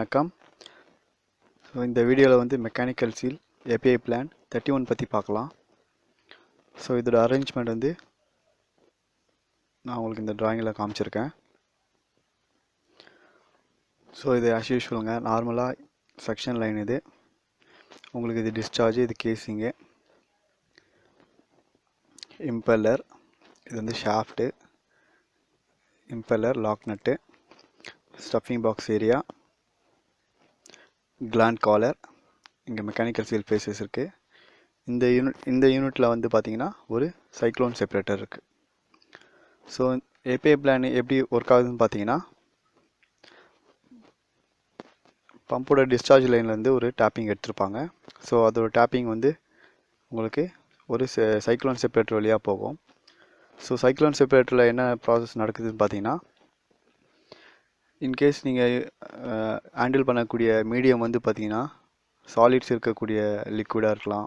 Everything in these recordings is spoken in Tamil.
வணக்கம். ஸோ இந்த வீடியோவில் வந்து மெக்கானிக்கல் சீல் API பிளான் 31 பற்றி பார்க்கலாம். ஸோ இதோட அரேஞ்ச்மெண்ட் வந்து நான் உங்களுக்கு இந்த ட்ராயிங்கில் காமிச்சிருக்கேன். ஸோ இது ஆஸ் யூஷுவலுங்க, நார்மலாக செக்ஷன் லைன் இது. உங்களுக்கு இது டிஸ்சார்ஜ், இது கேசிங்கு, இம்பெல்லர், இது வந்து shaft, impeller, lock nut, stuffing box area, gland collar, இங்கே மெக்கானிக்கல் சீல் ஃபேஸஸ் இருக்குது. இந்த யூனிட்டில் வந்து பார்த்திங்கன்னா ஒரு சைக்ளோன் செப்பரேட்டர் இருக்குது. ஸோ API பிளான் எப்படி ஒர்க் ஆகுதுன்னு பார்த்தீங்கன்னா, பம்போட டிஸ்சார்ஜ் லைன்லேருந்து ஒரு டேப்பிங் எடுத்திருப்பாங்க. ஸோ அதோட டேப்பிங் வந்து உங்களுக்கு ஒரு சைக்ளோன் செப்பரேட்டர் வழியாக போகும். ஸோ சைக்ளோன் செப்பரேட்டரில் என்ன ப்ராசஸ் நடக்குதுன்னு பார்த்தீங்கன்னா, இன்கேஸ் நீங்கள் ஹேண்டில் பண்ணக்கூடிய மீடியம் வந்து பார்த்தீங்கன்னா சாலிட்ஸ் இருக்கக்கூடிய லிக்விடாக இருக்கலாம்,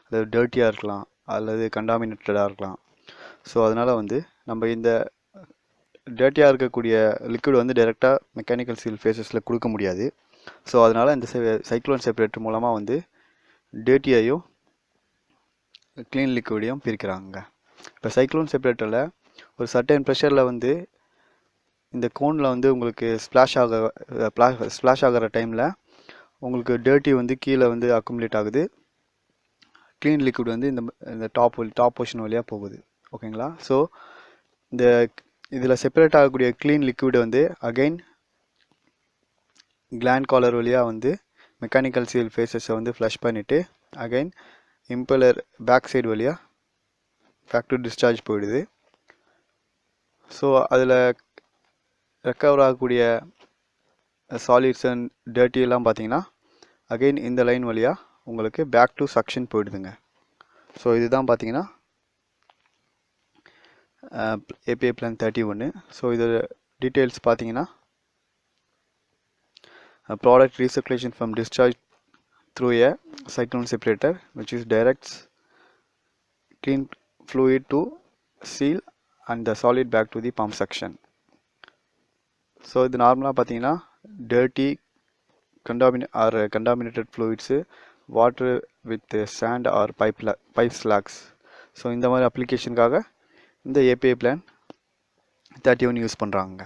அதாவது டர்ட்டியாக இருக்கலாம், அல்லது கண்டாமினேட்டடாக இருக்கலாம். ஸோ அதனால் வந்து நம்ம இந்த டர்ட்டியாக இருக்கக்கூடிய லிக்விட் வந்து டைரெக்டாக மெக்கானிக்கல் சீல் ஃபேஸஸில் கொடுக்க முடியாது. ஸோ அதனால் இந்த சைக்ளோன் செப்பரேட்டர் மூலமாக வந்து டர்ட்டியையும் க்ளீன் லிக்விடையும் பிரிக்கிறாங்க. இப்போ சைக்ளோன் செப்பரேட்டரில் ஒரு சர்டன் ப்ரெஷரில் வந்து இந்த கோனில் வந்து உங்களுக்கு ஸ்ப்ளாஷ் ஆகிற டைமில் உங்களுக்கு டர்ட்டி வந்து கீழே வந்து அக்குமுலேட் ஆகுது, க்ளீன் லிக்விட் வந்து இந்த டாப் போர்ஷன் வழியாக போகுது. ஓகேங்களா? ஸோ இந்த இதில் செப்பரேட் ஆகக்கூடிய க்ளீன் லிக்விட் வந்து அகைன் கிளாண்ட் காலர் வழியாக வந்து மெக்கானிக்கல் சீல் ஃபேஸஸை வந்து ஃப்ளஷ் பண்ணிவிட்டு அகைன் இம்பெல்லர் பேக் சைடு வழியாக பேக் டு டிஸ்சார்ஜ் போயிடுது. ஸோ அதில் ரெக்கவர் ஆகக்கூடிய சாலிட்ஸ் அண்ட் டர்ட்டி எல்லாம் பார்த்தீங்கன்னா அகெயின் இந்த லைன் வழியாக உங்களுக்கு பேக் டு சக்ஷன் போயிடுதுங்க. ஸோ இதுதான் பார்த்தீங்கன்னா API பிளான் 31. ஸோ இது டீட்டெயில்ஸ் பார்த்தீங்கன்னா, product recirculation from discharge through a cyclone separator which is directs clean fluid to seal and the solid back to the pump section. So இது நார்மலாக பார்த்தீங்கன்னா dirty contaminated fluids, water with sand or pipe slags. So இந்த மாதிரி அப்ளிகேஷனுக்காக இந்த API பிளான் 31 யூஸ் பண்ணுறாங்க.